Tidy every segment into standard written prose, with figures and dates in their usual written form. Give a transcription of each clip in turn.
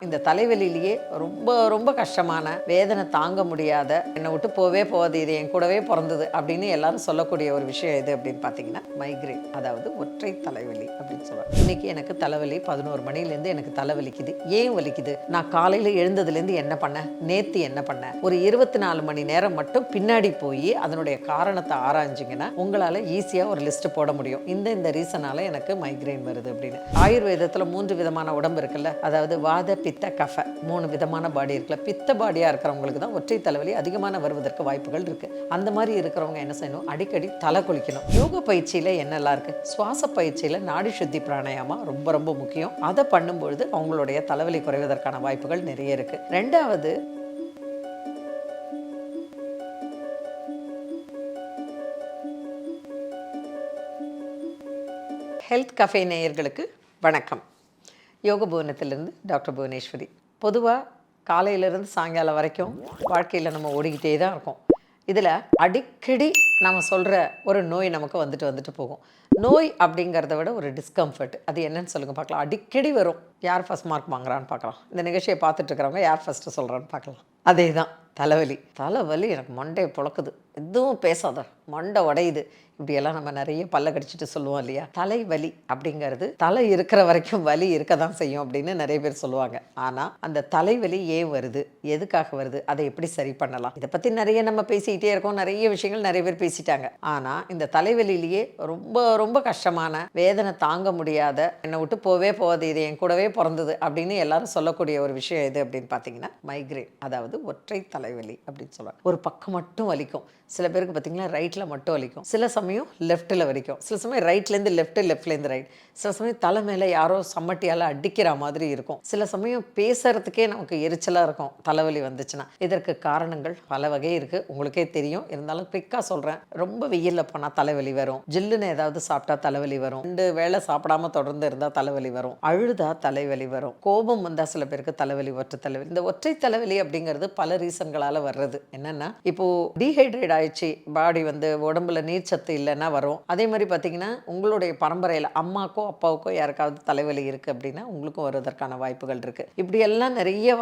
இந்த தலைவலியிலேயே ரொம்ப ரொம்ப கஷ்டமான வேதனை தாங்க முடியாத என்னை விட்டு போவே போகாது, இது என் கூடவே பிறந்தது அப்படின்னு எல்லாரும் சொல்லக்கூடிய ஒரு விஷயம் எது அப்படின்னு பார்த்தீங்கன்னா மைக்ரேன், அதாவது ஒற்றை தலைவலி அப்படின்னு சொல்லுவாங்க. இன்னைக்கு எனக்கு தலைவலி 11 மணிலேருந்து எனக்கு தலைவலிக்குது. ஏன் வலிக்குது? நான் காலையில் எழுந்ததுலேருந்து என்ன பண்ணேன், நேற்று என்ன பண்ணேன், ஒரு 24 மணி நேரம் மட்டும் பின்னாடி போய் அதனுடைய காரணத்தை ஆராய்ஞ்சிங்கன்னா உங்களால் ஈஸியாக ஒரு லிஸ்ட்டு போட முடியும். இந்த ரீசனால எனக்கு மைக்ரேன் வருது அப்படின்னு. ஆயுர்வேதத்தில் 3 விதமான உடம்பு இருக்குல்ல, அதாவது வாத பித்த கஃப 3 விதமான பாடி இருக்குல்ல. பித்த பாடியாக இருக்கிறவங்களுக்கு தான் ஒற்றை தலைவலி அதிகமான வருவதற்கு வாய்ப்புகள் இருக்குது. அந்த மாதிரி இருக்கிறவங்க என்ன செய்யணும், அடிக்கடி தலை குளிக்கணும். யோக பயிற்சியில் என்னெல்லாம் இருக்குது, சுவாச பயிற்சியில் நாடி சுத்தி பிராணாயாமா ரொம்ப ரொம்ப முக்கியம். அதை பண்ணும்பொழுது அவங்களுடைய தலைவலி குறைவதற்கான வாய்ப்புகள் நிறைய இருக்குது. ரெண்டாவது, ஹெல்த் கஃபே நேயர்களுக்கு வணக்கம். யோக புவனத்திலிருந்து டாக்டர் புவனேஸ்வரி. பொதுவாக காலையிலேருந்து சாயங்காலம் வரைக்கும் வாழ்க்கையில் நம்ம ஓடிக்கிட்டே தான் இருக்கோம். இதில் அடிக்கடி நம்ம சொல்கிற ஒரு நோய் நமக்கு வந்துட்டு போகும். நோய் அப்படிங்கிறத விட ஒரு டிஸ்கம்ஃபர்ட், அது என்னன்னு சொல்லுங்கள் பார்க்கலாம். அடிக்கடி வரும். யார் ஃபஸ்ட் மார்க் வாங்குறான்னு பார்க்கலாம். இந்த நிகழ்ச்சியை பார்த்துட்டு இருக்கிறவங்க யார் ஃபஸ்ட்டு சொல்கிறான்னு பார்க்கலாம். அதே தான் தலைவலி எனக்கு மண்டையை புழக்குது, எதுவும் பேசாத, மண்டை உடையுது, இப்படியெல்லாம் நம்ம நிறைய பல்ல கடிச்சிட்டு சொல்லுவோம் இல்லையா. தலைவலி அப்படிங்கிறது தலை இருக்கிற வரைக்கும் வலி இருக்க தான் செய்யும் அப்படின்னு நிறைய பேர் சொல்லுவாங்க. ஆனால் அந்த தலைவலி ஏன் வருது, எதுக்காக வருது, அதை எப்படி சரி பண்ணலாம், இதை பற்றி நிறைய நம்ம பேசிக்கிட்டே இருக்கோம். நிறைய விஷயங்கள் நிறைய பேர் பேசிட்டாங்க. ஆனால் இந்த தலைவலியிலேயே ரொம்ப ரொம்ப கஷ்டமான வேதனை தாங்க முடியாத என்னை விட்டு போவே போகாது, இது என் கூடவே பிறந்தது அப்படின்னு எல்லாரும் சொல்லக்கூடிய ஒரு விஷயம் எது அப்படின்னு பார்த்தீங்கன்னா மைக்ரேன், அதாவது ஒற்றை தலைவலி அப்படின்னு சொல்லுவாங்க. ஒரு பக்கம் மட்டும் வலிக்கும். சில பேருக்கு பார்த்தீங்கன்னா ரைட்டில் மட்டும் வலிக்கும், சில சமயம் லெஃப்ட்டில் வலிக்கும், சில சமயம் ரைட்லேருந்து லெஃப்ட்லேருந்து ரைட், சில சமயம் தலை மேலே யாரோ சம்மட்டியால் அடிக்கிற மாதிரி இருக்கும், சில சமயம் பேசுறதுக்கே நமக்கு எரிச்சலாக இருக்கும் தலைவலி வந்துச்சுன்னா. இதற்கு காரணங்கள் பல வகை இருக்குது, உங்களுக்கே தெரியும். இருந்தாலும் குயிக்காக சொல்கிறேன். ரொம்ப வெயிலில் போனால் தலைவலி வரும், ஜில்லுன்னு ஏதாவது சாப்பிட்டா தலைவலி வரும், 2 வேளை சாப்பிடாம தொடர்ந்து இருந்தால் தலைவலி வரும், அழுதா தலைவலி வரும், கோபம் வந்தால் சில பேருக்கு தலைவலி, ஒற்றை தலைவலி. இந்த ஒற்றை தலைவலி அப்படிங்கிறது பல ரீசன்களால் வர்றது. என்னென்னா, இப்போது டீஹைட்ரேட் ஆயிடுச்சு, பாடி உடம்புல நீர் சத்து இல்லைன்னா வரும். அதே மாதிரி பார்த்தீங்கன்னா, உங்களுடைய பரம்பரையில் அம்மாக்கோ அப்பாவுக்கோ யாருக்காவது தலைவலி இருக்குது அப்படின்னா உங்களுக்கும் வருவதற்கான வாய்ப்புகள் இருக்குது. இப்படியெல்லாம் நிறைய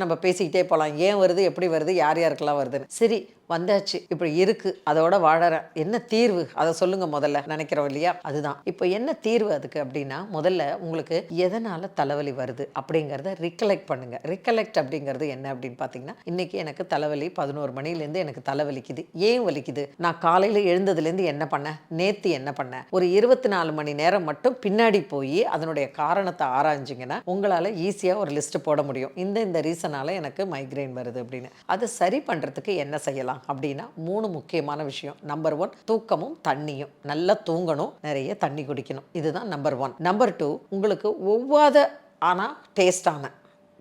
நம்ம பேசிக்கிட்டே போகலாம். ஏன் வருது, எப்படி வருது, யார் யாருக்கெல்லாம் வருதுன்னு. சரி, வந்தாச்சு, இப்படி இருக்குது, அதோட வாழறேன், என்ன தீர்வு அதை சொல்லுங்க முதல்ல நினைக்கிறோம் இல்லையா. அதுதான் இப்போ என்ன தீர்வு அதுக்கு அப்படின்னா, முதல்ல உங்களுக்கு எதனால் தலைவலி வருது அப்படிங்கிறத ரிகலெக்ட் பண்ணுங்க. ரிகலெக்ட் அப்படிங்கிறது என்ன அப்படின்னு பார்த்தீங்கன்னா, இன்னைக்கு எனக்கு தலைவலி 11 மணிலேருந்து எனக்கு தலைவலிக்குது. ஏன் வலிக்குது? நான் காலையில் எழுந்ததுலேருந்து என்ன பண்ணேன், நேற்று என்ன பண்ணேன், ஒரு 24 மணி நேரம் மட்டும் பின்னாடி போய் அதனுடைய காரணத்தை ஆராய்ஞ்சிங்கன்னா உங்களால் ஈஸியாக ஒரு லிஸ்ட்டு போட முடியும். இந்த ரீசனால் எனக்கு மைக்ரேன் வருது அப்படின்னு. அதை சரி பண்ணுறதுக்கு என்ன செய்யலாம் அப்படின்னா 3 முக்கியமான விஷயம். நம்பர் 1, தூக்கமும் தண்ணியும். நல்லா தூங்கணும், நிறைய தண்ணி குடிக்கணும். இதுதான் நம்பர் 1. நம்பர் 2, உங்களுக்கு ஒவ்வாத ஆனால் டேஸ்டான,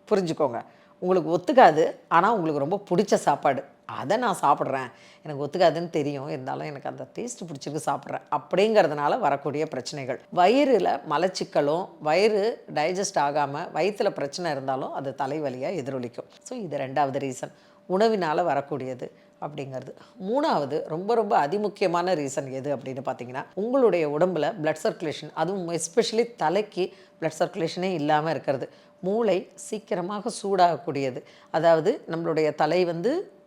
புரிஞ்சுக்கோங்க, உங்களுக்கு ஒத்துக்காது ஆனால் உங்களுக்கு ரொம்ப பிடிச்ச சாப்பாடு, அதை நான் சாப்பிட்றேன், எனக்கு ஒத்துக்காதுன்னு தெரியும், இருந்தாலும் எனக்கு அந்த டேஸ்ட்டு பிடிச்சிருக்கு, சாப்பிட்றேன் அப்படிங்கிறதுனால வரக்கூடிய பிரச்சனைகள். வயிறில் மலச்சிக்கலும், வயிறு டைஜஸ்ட் ஆகாமல் வயிற்றில் பிரச்சனை இருந்தாலும் அது தலைவலியாக எதிரொலிக்கும். ஸோ இது 2வது ரீசன், உணவினால் வரக்கூடியது அப்படிங்கிறது. 3வது ரொம்ப ரொம்ப அதிமுக்கியமான ரீசன் எது அப்படின்னு பார்த்தீங்கன்னா, உங்களுடைய உடம்பில் பிளட் சர்க்குலேஷன், அதுவும் எஸ்பெஷலி தலைக்கு பிளட் சர்க்குலேஷனே இல்லாமல் இருக்கிறது. மூளை சீக்கிரமாக சூடாகக்கூடியது. அதாவது நம்மளுடைய தலை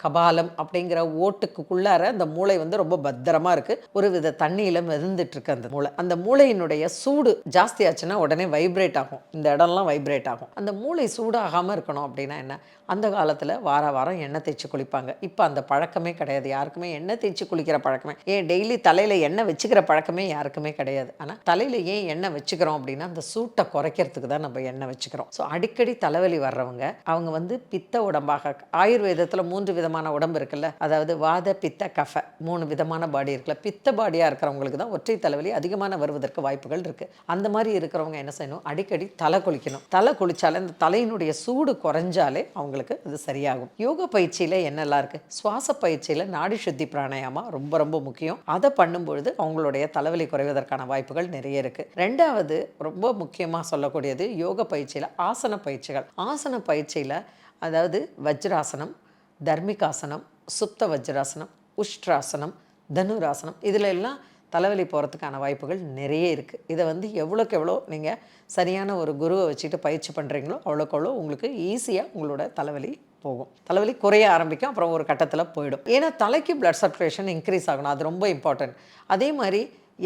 கபாலம் அப்படிங்கிற ஓட்டுக்குள்ளார அந்த மூளை ரொம்ப பத்திரமாக இருக்குது. ஒரு வித தண்ணியில் மிதந்துட்டுருக்கு அந்த மூளை. அந்த மூளையினுடைய சூடு ஜாஸ்தி ஆச்சுன்னா உடனே வைப்ரேட் ஆகும், இந்த இடம்லாம் வைப்ரேட் ஆகும். அந்த மூளை சூடாகாமல் இருக்கணும் அப்படின்னா என்ன, அந்த காலத்தில் வாரம் எண்ணெய் தேய்ச்சி குளிப்பாங்க. இப்போ அந்த பழக்கமே கிடையாது யாருக்குமே, எண்ணெய் தேய்ச்சி குளிக்கிற பழக்கமே, ஏன் டெய்லி தலையில் எண்ணெய் வச்சுக்கிற பழக்கமே யாருக்குமே கிடையாது. ஆனால் தலையில் ஏன் எண்ணெய் வச்சுக்கிறோம் அப்படின்னா, அந்த சூட்டை குறைக்கிறதுக்கு தான் நம்ம எண்ணெய் வச்சுக்கிறோம். ஸோ அடிக்கடி தலைவலி வர்றவங்க அவங்க பித்த உடம்பாக, ஆயுர்வேதத்தில் 3 விதமான உடம்பு இருக்குல்ல, அதாவது வாத பித்த கஃப 3 விதமான பாடி இருக்குல்ல. பித்த பாடியாக இருக்கிறவங்களுக்கு தான் ஒற்றை தலைவலி அதிகமான வருவதற்கு வாய்ப்புகள் இருக்குது. அந்த மாதிரி இருக்கிறவங்க என்ன செய்யணும், அடிக்கடி தலை குளிக்கணும். தலை குளிச்சாலே அந்த தலையினுடைய சூடு குறைஞ்சாலே அவங்களுக்கு அது சரியாகும். யோக பயிற்சியில் என்னெல்லாம் இருக்குது, சுவாச பயிற்சியில் நாடி சுத்தி பிராணாயாமா ரொம்ப ரொம்ப முக்கியம். அதை பண்ணும்பொழுது அவங்களுடைய தலைவலி குறைவதற்கான வாய்ப்புகள் நிறைய இருக்குது. 2வது ரொம்ப முக்கியமாக சொல்லக்கூடியது யோக பயிற்சியில் ஆசன பயிற்சிகள். ஆசன பயிற்சியில் அதாவது வஜ்ராசனம், தர்மிகாசனம், சுப்த வஜ்ராசனம், உஷ்ட்ராசனம், தனுராசனம், இதில் எல்லாம் தலைவலி போகிறதுக்கான வாய்ப்புகள் நிறைய இருக்குது. இதை வந்து எவ்வளோக்கு எவ்வளோ நீங்கள் சரியான ஒரு குருவை வச்சுட்டு பயிற்சி பண்ணுறீங்களோ அவ்வளோக்கு எவ்வளோ உங்களுக்கு ஈஸியாக உங்களோட தலைவலி போகும். தலைவலி குறைய ஆரம்பிக்கும், அப்புறம் ஒரு கட்டத்தில் போயிடும். ஏன்னா தலைக்கு பிளட் சர்க்குலேஷன் இன்க்ரீஸ் ஆகணும், அது ரொம்ப இம்பார்ட்டன்ட். அதே மாதிரி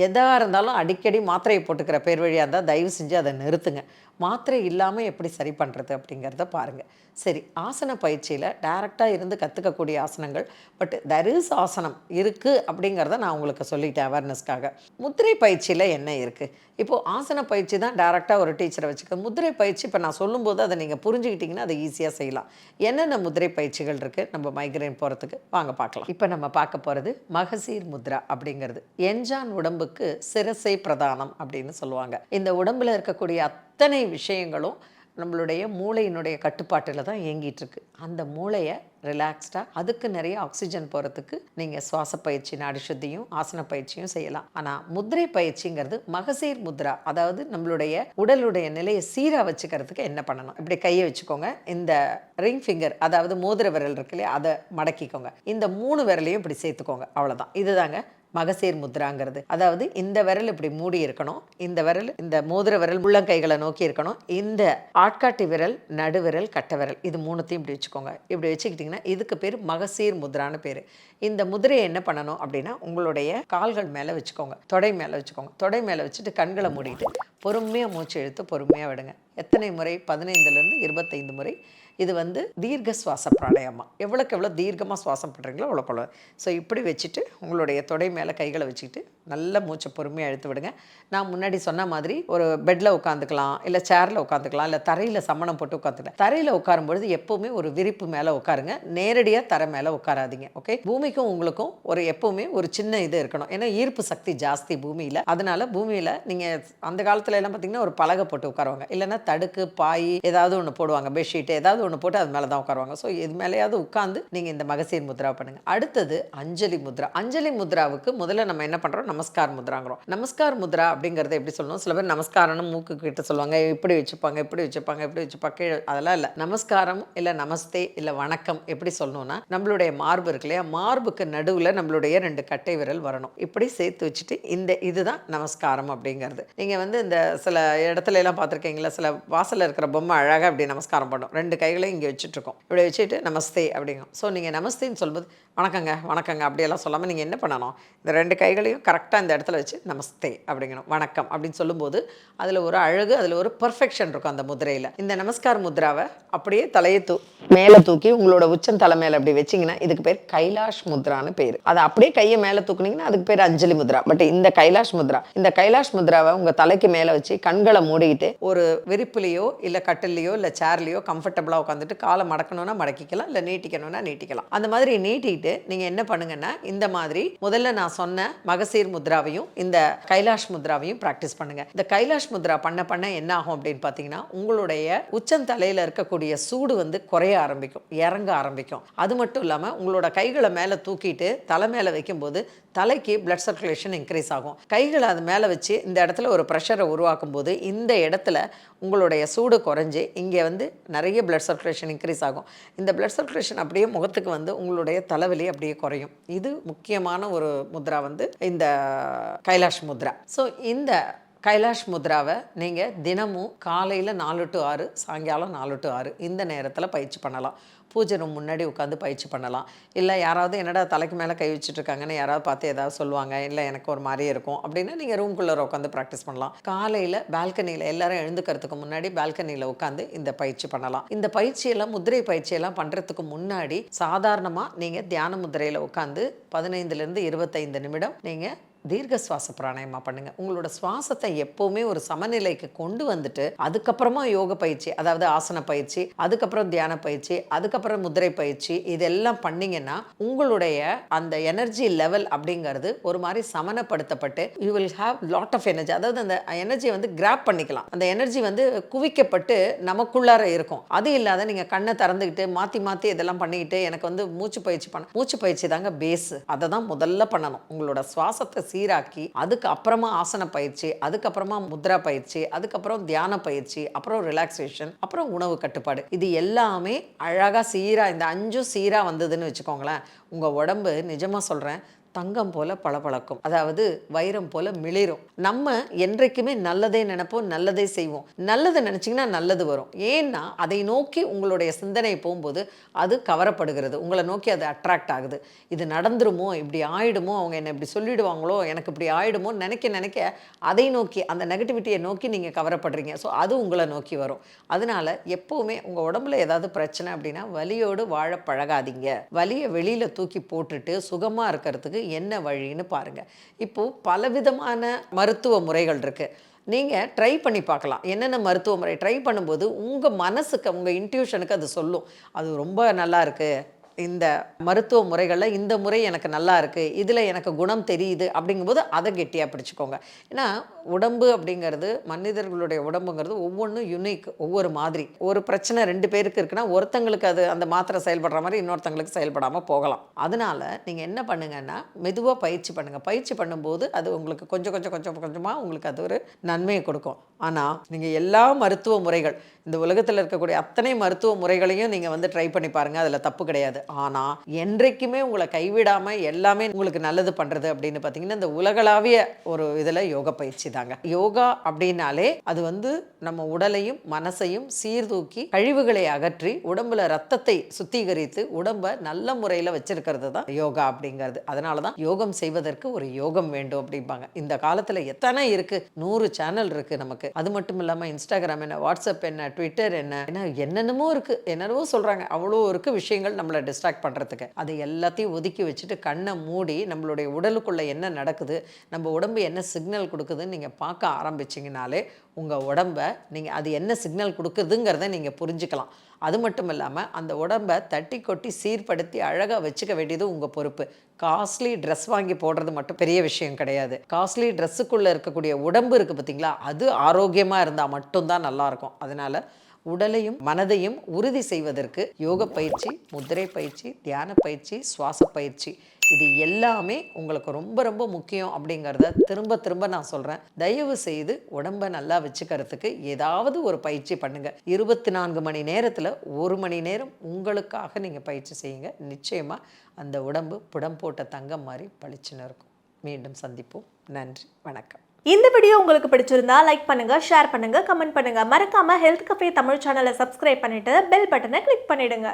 எதாக இருந்தாலும் அடிக்கடி மாத்திரையை போட்டுக்கிற பேர் வழியாக இருந்தால் தயவு செஞ்சு அதை நிறுத்துங்க. மாத்திரை இல்லாமல் எப்படி சரி பண்ணுறது அப்படிங்கிறத பாருங்கள். சரி, ஆசன பயிற்சியில் டைரெக்டாக இருந்து கற்றுக்கக்கூடிய ஆசனங்கள், பட் தெர் இஸ் ஆசனம் இருக்குது அப்படிங்கிறத நான் உங்களுக்கு சொல்லிட்டேன் அவேர்னஸ்க்காக. முத்திரை பயிற்சியில் என்ன இருக்குது? இப்போது ஆசன பயிற்சி தான் டைரெக்டாக ஒரு டீச்சரை வச்சுக்க. முத்திரை பயிற்சி இப்போ நான் சொல்லும்போது அதை நீங்கள் புரிஞ்சுக்கிட்டிங்கன்னா அதை ஈஸியாக செய்யலாம். என்னென்ன முத்திரை பயிற்சிகள் இருக்குது நம்ம மைக்ரேன் போகிறதுக்கு வாங்க பார்க்கலாம். இப்போ நம்ம பார்க்க போகிறது மகசீர் முத்ரா அப்படிங்கிறது. எஞ்சான் உடம்புக்கு சிரசை பிரதானம் அப்படின்னு சொல்லுவாங்க. இந்த உடம்பில் இருக்கக்கூடிய அத்தனை விஷயங்களும் நம்மளுடைய மூளையினுடைய கட்டுப்பாட்டில் தான் இயங்கிட்டுருக்கு. அந்த மூளையை ரிலாக்ஸ்டாக, அதுக்கு நிறைய ஆக்சிஜன் போகிறதுக்கு நீங்கள் சுவாச பயிற்சி, நாடி சுத்தியும் ஆசன பயிற்சியும் செய்யலாம். ஆனால் முத்திரை பயிற்சிங்கிறது மகசீர் முத்ரா, அதாவது நம்மளுடைய உடலுடைய நிலையை சீராக வச்சுக்கிறதுக்கு என்ன பண்ணணும்? இப்படி கையை வச்சுக்கோங்க. இந்த ரிங் ஃபிங்கர், அதாவது மோதிர விரல் இருக்கு இல்லையா, அதை மடக்கிக்கோங்க. இந்த 3 விரலையும் இப்படி சேர்த்துக்கோங்க. அவ்வளோதான். இதுதாங்க மகசீர் முத்ராங்கிறது. அதாவது இந்த விரல் இப்படி மூடி இருக்கணும், இந்த விரல், இந்த மோதிர விரல் உள்ளங்கைகளை நோக்கி இருக்கணும், இந்த ஆட்காட்டி விரல், நடுவிரல், கட்டை விரல், இது 3த்தையும் இப்படி வச்சுக்கோங்க. இப்படி வச்சுக்கிட்டிங்கன்னா இதுக்கு பேர் மகசீர் முத்ரான்னு பேர். இந்த முதிரையை என்ன பண்ணணும் அப்படின்னா உங்களுடைய கால்கள் மேலே வச்சுக்கோங்க, தொடை மேலே வச்சுக்கோங்க. தொடை மேலே வச்சுட்டு கண்களை மூடிட்டு பொறுமையாக மூச்சு இழுத்து பொறுமையாக விடுங்க. எத்தனை முறை? 15லேருந்து 25 முறை. இது வந்து தீர்க்க சுவாச பிராணாயாமா. எவ்வளோக்கு எவ்வளோ தீர்க்கமாக சுவாசம் பண்ணுறீங்களோ அவ்வளோக்கு அவ்வளோ. ஸோ இப்படி வச்சுட்டு உங்களுடைய தொடை மேலே கைகளை வச்சுக்கிட்டு நல்ல மூச்சை பொறுமையாக இழுத்து விடுங்க. நான் முன்னாடி சொன்ன மாதிரி ஒரு பெட்டில் உட்காந்துக்கலாம், இல்லை சேரில் உட்காந்துக்கலாம், இல்லை தரையில் சம்மணம் போட்டு உட்காந்துக்கலாம். தரையில் உட்காரும்பொழுது எப்போவுமே ஒரு விரிப்பு மேலே உட்காருங்க, நேரடியாக தரை மேலே உட்காராதீங்க. ஓகே, பூமிக்கும் உங்களுக்கும் ஒரு எப்போவுமே ஒரு சின்ன இது இருக்கணும். ஏன்னா ஈர்ப்பு சக்தி ஜாஸ்தி பூமியில். அதனால பூமியில் நீங்கள் அந்த காலத்துல எல்லாம் பார்த்தீங்கன்னா ஒரு பலகை போட்டு உட்காருவாங்க, இல்லைன்னா தடுக்கு, பாய் ஏதாவது ஒன்று போடுவாங்க, பெட்ஷீட் ஏதாவது ஒன்று போட்டு அது மேலே தான் உட்காருவாங்க. ஸோ இது மேலேயாவது உட்காந்து நீங்கள் இந்த மகசீர் முத்ரா பண்ணுங்கள். அடுத்தது அஞ்சலி முத்ரா. அஞ்சலி முத்ராவுக்கு முதல்ல நம்ம என்ன பண்ணுறோம்? நமஸ்கார் முத்ராங்கிறோம். நமஸ்கார் முத்ரா அப்படிங்கிறத எப்படி சொல்லணும்? சில பேர் நமஸ்காரம்னு மூக்கு கிட்ட சொல்லுவாங்க, இப்படி வச்சுப்பாங்க, இப்படி வச்சுப்பாங்க, இப்படி வச்சுப்பாங்க. அதெல்லாம் இல்லை. நமஸ்காரம் இல்லை நமஸ்தே இல்லை வணக்கம் எப்படி சொல்லணும்னா, நம்மளுடைய மார்பு இருக்கு இல்லையா, மார்புக்கு நடுவில் நம்மளுடைய 2 கட்டை விரல் வரணும். இப்படி சேர்த்து வச்சுட்டு இதுதான் நமஸ்காரம் அப்படிங்கிறது. நீங்கள் வந்து இந்த சில இடத்துல எல்லாம் பார்த்துருக்கீங்களா, சில வாசலில் இருக்கிற பொம்மை அழகாக அப்படி நமஸ்காரம் பண்ணும், 2 கைகளையும் இங்கே வச்சுட்ருக்கோம், இப்படி வச்சுட்டு நமஸ்தே அப்படிங்கும். ஸோ நீங்கள் நமஸ்தேன்னு சொல்லும்போது வணக்கங்க வணக்கங்க அப்படியெல்லாம் சொல்லாமல் நீங்கள் என்ன பண்ணணும்? இந்த 2 கைகளையும் கரெக்டாக இந்த இடத்துல வச்சு நமஸ்தே அப்படிங்கணும், வணக்கம் அப்படின்னு சொல்லும்போது அதில் ஒரு அழகு, அதில் ஒரு பர்ஃபெக்ஷன் இருக்கும் அந்த முதிரையில். இந்த நமஸ்கார் முத்ராவை அப்படியே தலையை மேலே தூக்கி உங்களோட உச்சம் தலை மேலே அப்படி வச்சிங்கன்னா இதுக்கு பேர் கைலாஷ் முத்ரான்னு பேர். அதை அப்படியே கையை மேலே தூக்குனீங்கன்னா அதுக்கு பேர் அஞ்சலி முத்ரா. பட் இந்த கைலாஷ் முத்ரா, இந்த கைலாஷ் முத்ராவை உங்கள் தலைக்கு மேலே வச்சு கண்களை மூடிக்கிட்டு ஒரு விரிப்புலையோ இல்லை கட்டிலையோ இல்லை சேர்லையோ கம்ஃபர்டபுளாக உட்காந்துட்டு காலை மடக்கணும்னா மடக்கிக்கலாம், இல்லை நீட்டிக்கணும்னா நீட்டிக்கலாம். அந்த மாதிரி நீட்டிட்டு நீங்கள் என்ன பண்ணுங்கன்னா இந்த மாதிரி முதல்ல நான் சொன்ன மகசீர் முத்ராவையும் இந்த கைலாஷ் முத்ராவையும் ப்ராக்டிஸ் பண்ணுங்க. இந்த கைலாஷ் முத்ரா பண்ண பண்ண என்ன ஆகும் அப்படின்னு பார்த்தீங்கன்னா உங்களுடைய உச்சந்தலையில் இருக்கக்கூடிய சூடு வந்து குறைய ஆரம்பிக்கும், இறங்க ஆரம்பிக்கும். அது மட்டும் இல்லாமல் உங்களோட கைகளை மேலே தூக்கிட்டு தலை மேலே வைக்கும்போது தலைக்கு பிளட் சர்க்குலேஷன் இன்க்ரீஸ் ஆகும். கைகளை அது மேலே வச்சு இந்த இடத்துல ஒரு ப்ரெஷரை உருவாக்கும் போது இந்த இடத்துல உங்களுடைய சூடு குறைஞ்சி இங்கே வந்து நிறைய பிளட் சர்க்குலேஷன் இன்க்ரீஸ் ஆகும். இந்த பிளட் சர்க்குலேஷன் அப்படியே முகத்துக்கு வந்து உங்களுடைய தலைவலி அப்படியே குறையும். இது முக்கியமான ஒரு முத்ரா வந்து இந்த கைலாஷ் முத்ரா. ஸோ இந்த கைலாஷ் முத்ராவை நீங்கள் தினமும் காலையில் 4 to 6, சாயங்காலம் 4 to 6 இந்த நேரத்தில் பயிற்சி பண்ணலாம். பூஜை ரூம் முன்னாடி உட்காந்து பயிற்சி பண்ணலாம். இல்லை யாராவது என்னடா தலைக்கு மேலே கை வச்சுட்ருக்காங்கன்னு யாராவது பார்த்து ஏதாவது சொல்லுவாங்க, இல்லை எனக்கு ஒரு மாதிரியே இருக்கும் அப்படின்னா நீங்கள் ரூம்குள்ளே உட்காந்து ப்ராக்டிஸ் பண்ணலாம். காலையில் பால்கனியில் எல்லாரும் எழுந்துக்கிறதுக்கு முன்னாடி பால்கனியில் உட்காந்து இந்த பயிற்சி பண்ணலாம். இந்த பயிற்சியெல்லாம் முதிரை பயிற்சியெல்லாம் பண்ணுறதுக்கு முன்னாடி சாதாரணமாக நீங்கள் தியான முதிரையில் உட்காந்து 15லேருந்து 25 நிமிடம் நீங்கள் தீர்க்க சுவாச பிராணாயாமா பண்ணுங்க. உங்களோட சுவாசத்தை எப்பவுமே ஒரு சமநிலைக்கு கொண்டு வந்துட்டு அதுக்கப்புறமா யோக பயிற்சி, அதாவது ஆசன பயிற்சி, அதுக்கப்புறம் தியான பயிற்சி, அதுக்கப்புறம் முதிரை பயிற்சி, இதெல்லாம் பண்ணீங்கன்னா உங்களுடைய அந்த எனர்ஜி லெவல் அப்படிங்கிறது ஒரு மாதிரி சமனப்படுத்தப்பட்டு you will have lot of energy. அதாவது அந்த எனர்ஜி வந்து கிராப் பண்ணிக்கலாம், அந்த எனர்ஜி வந்து குவிக்கப்பட்டு நமக்குள்ளார இருக்கும். அது இல்லாத நீங்கள் கண்ணை திறந்துக்கிட்டு மாற்றி மாற்றி இதெல்லாம் பண்ணிக்கிட்டு எனக்கு வந்து மூச்சு பயிற்சி தாங்க பேஸ். அதை தான் முதல்ல பண்ணணும். உங்களோட சுவாசத்தை சீராக்கி அதுக்கு அப்புறமா ஆசன பயிற்சி, அதுக்கப்புறமா முத்ரா பயிற்சி, அதுக்கப்புறம் தியான பயிற்சி, அப்புறம் ரிலாக்ஸேஷன், அப்புறம் உணவு கட்டுப்பாடு. இது எல்லாமே அழகாக சீராக இந்த 5 சீராக வந்ததுன்னு வச்சுக்கோங்களேன், உங்கள் உடம்பு நிஜமாக சொல்கிறேன் தங்கம் போல பளபளக்கும், அதாவது வைரம் போல மிளிரும். நம்ம என்றைக்குமே நல்லதே நினைப்போம், நல்லதே செய்வோம். நல்லதை நினைச்சீங்கன்னா நல்லது வரும். ஏன்னா அதை நோக்கி உங்களுடைய சிந்தனை போகும்போது அது கவரப்படுகிறது, உங்களை நோக்கி அது அட்ராக்ட் ஆகுது. இது நடந்துருமோ, இப்படி ஆயிடுமோ, அவங்க என்ன இப்படி சொல்லிடுவாங்களோ, எனக்கு இப்படி ஆயிடுமோ நினைக்க நினைக்க அதை நோக்கி, அந்த நெகட்டிவிட்டியை நோக்கி நீங்கள் கவரப்படுறீங்க. ஸோ அது உங்களை நோக்கி வரும். அதனால எப்பவுமே உங்கள் உடம்புல ஏதாவது பிரச்சனை அப்படின்னா வலியோடு வாழ பழகாதீங்க. வலியை வெளியில் தூக்கி போட்டுட்டு சுகமாக இருக்கிறதுக்கு என்ன வழின்னு பாருங்கள். இப்போது பலவிதமான மருத்துவ முறைகள் இருக்குது. நீங்கள் ட்ரை பண்ணி பார்க்கலாம். என்னென்ன மருத்துவ முறை ட்ரை பண்ணும்போது உங்கள் மனசுக்கு, உங்கள் இன்ட்யூஷனுக்கு அது சொல்லும், அது ரொம்ப நல்லா இருக்குது, இந்த மருத்துவ முறைகளில் இந்த முறை எனக்கு நல்லா இருக்குது, இதில் எனக்கு குணம் தெரியுது அப்படிங்கும்போது அதை கெட்டியாக பிடிச்சிக்கோங்க. ஏன்னா உடம்பு அப்படிங்கிறது, மனிதர்களுடைய உடம்புங்கிறது ஒவ்வொன்றும் யுனிக், ஒவ்வொரு மாதிரி. ஒரு பிரச்சனை 2 பேருக்கு இருக்குன்னா ஒருத்தங்களுக்கு அது அந்த மாத்திரை செயல்படுற மாதிரி இன்னொருத்தங்களுக்கு செயல்படாமல் போகலாம். அதனால் நீங்கள் என்ன பண்ணுங்கன்னா மெதுவாக பயிற்சி பண்ணுங்கள். பயிற்சி பண்ணும்போது அது உங்களுக்கு கொஞ்சம் கொஞ்சம் கொஞ்சம் கொஞ்சமாக உங்களுக்கு அது ஒரு நன்மையை கொடுக்கும். ஆனால் நீங்கள் எல்லா மருத்துவ முறைகள், இந்த உலகத்தில் இருக்கக்கூடிய அத்தனை மருத்துவ முறைகளையும் நீங்கள் ட்ரை பண்ணி பாருங்கள், அதில் தப்பு கிடையாது. ஆனால் என்றைக்குமே உங்களை கைவிடாமல் எல்லாமே உங்களுக்கு நல்லது பண்ணுறது அப்படின்னு பார்த்தீங்கன்னா இந்த உலகளாவிய ஒரு இதில் யோகா பயிற்சி தாங்க. யோகா அப்படின்னாலே அது நம்ம உடலையும் மனசையும் சீர்தூக்கி கழிவுகளை அகற்றி உடம்புல ரத்தத்தை சுத்திகரித்து உடம்பை நல்ல முறையில் வச்சிருக்கிறது தான் யோகா அப்படிங்கிறது. அதனால தான் யோகம் செய்வதற்கு ஒரு யோகம் வேண்டும் அப்படிம்பாங்க. இந்த காலத்தில் எத்தனை இருக்குது, 100 சேனல் இருக்குது நமக்கு. அது மட்டும் இல்லாமல் இன்ஸ்டாகிராம் என்ன, வாட்ஸ்அப் என்ன, ட்விட்டர் என்ன, என்னென்னமோ இருக்குது, என்னென்னவோ சொல்கிறாங்க. அவ்வளோ இருக்குது விஷயங்கள் நம்மளை டிஸ்ட்ராக்ட் பண்ணுறதுக்கு. அதை எல்லாத்தையும் ஒதுக்கி வச்சுட்டு கண்ணை மூடி நம்மளுடைய உடலுக்குள்ளே என்ன நடக்குது, நம்ம உடம்பு என்ன சிக்னல் கொடுக்குதுன்னு நீங்கள் பார்க்க ஆரம்பிச்சிங்கனாலே உங்கள் உடம்பை நீங்கள் அது என்ன சிக்னல் கொடுக்குதுங்கிறத நீங்கள் புரிஞ்சுக்கலாம். அது மட்டும் இல்லாமல் அந்த உடம்பை தட்டி கொட்டி சீர்படுத்தி அழகாக வச்சுக்க வேண்டியது உங்கள் பொறுப்பு. காஸ்ட்லி ட்ரெஸ் வாங்கி போடுறது மட்டும் பெரிய விஷயம் கிடையாது. காஸ்ட்லி ட்ரெஸ்ஸுக்குள்ளே இருக்கக்கூடிய உடம்பு இருக்குது பார்த்தீங்களா, அது ஆரோக்கியமாக இருந்தால் மட்டும்தான் நல்லாயிருக்கும். அதனால் உடலையும் மனதையும் உறுதி செய்வதற்கு யோக பயிற்சி, முத்திரை பயிற்சி, தியான பயிற்சி, சுவாச பயிற்சி, இது எல்லாமே உங்களுக்கு ரொம்ப ரொம்ப முக்கியம் அப்படிங்கிறத திரும்ப திரும்ப நான் சொல்கிறேன். தயவு செய்து உடம்பை நல்லா வச்சுக்கிறதுக்கு ஏதாவது ஒரு பயிற்சி பண்ணுங்கள். 24 மணி நேரத்தில் 1 மணி நேரம் உங்களுக்காக நீங்கள் பயிற்சி செய்யுங்க. நிச்சயமாக அந்த உடம்பு புடம் போட்ட தங்கம் மாதிரி பளிச்சுன்னு இருக்கும். மீண்டும் சந்திப்போம். நன்றி, வணக்கம். இந்த வீடியோ உங்களுக்கு பிடிச்சிருந்தா லைக் பண்ணுங்க, ஷேர் பண்ணுங்க, கமெண்ட் பண்ணுங்க. மறக்காம ஹெல்த் கஃபே தமிழ் சேனலை சப்ஸ்கிரைப் பண்ணிட்டு பெல் பட்டனை கிளிக் பண்ணிடுங்க.